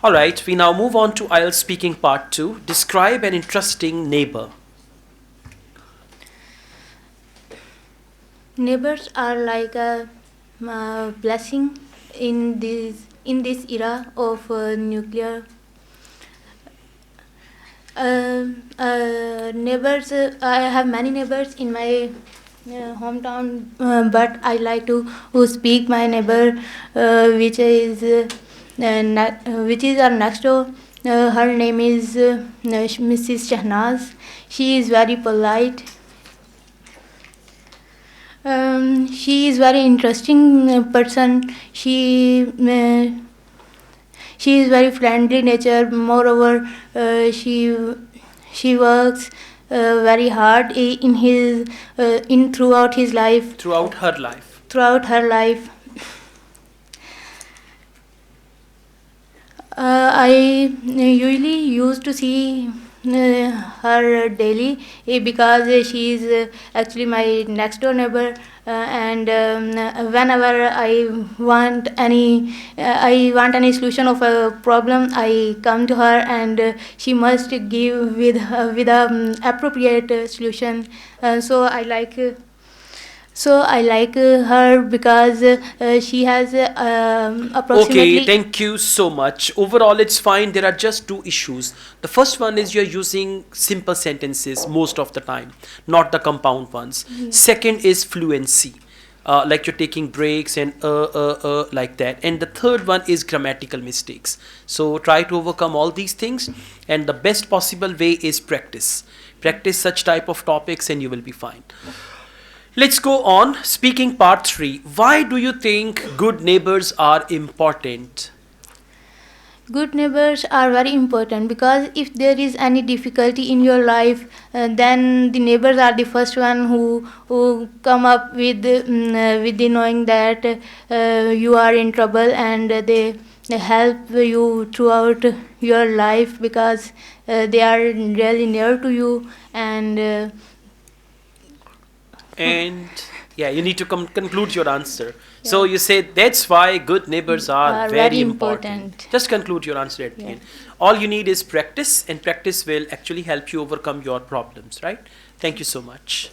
All right, we now move on to Ielts speaking part 2. Describe an interesting neighbor. Neighbors are like a blessing in this era of nuclear. Neighbors. I have many neighbors in my hometown, but I like to speak my neighbor, which is our next door. Her name is Mrs. Shahnaz. She is very polite. She is very interesting person. She is very friendly nature. Moreover, she works very hard in throughout his life. Throughout her life. Throughout her life. I usually used to see her daily because she is actually my next door neighbor, and whenever I want any solution of a problem, I come to her, and she must give with a appropriate solution. So I like her because she has approximately. Okay, thank you so much. Overall, it's fine. There are just two issues. The first one is you're using simple sentences most of the time, not the compound ones. Second is fluency. Like you're taking breaks and like that. And the third one is grammatical mistakes. So try to overcome all these things, and the best possible way is practice. Practice such type of topics and you will be fine. Let's go on. Speaking part 3. Why do you think good neighbors are important? Good neighbors are very important because if there is any difficulty in your life, then the neighbors are the first one who come up with the knowing that you are in trouble, and they help you throughout your life because they are really near to you, and And yeah, you need to conclude your answer. So you say that's why good neighbors are very important. Just conclude your answer at the end. All you need is practice, and practice will actually help you overcome your problems, right? Thank you so much.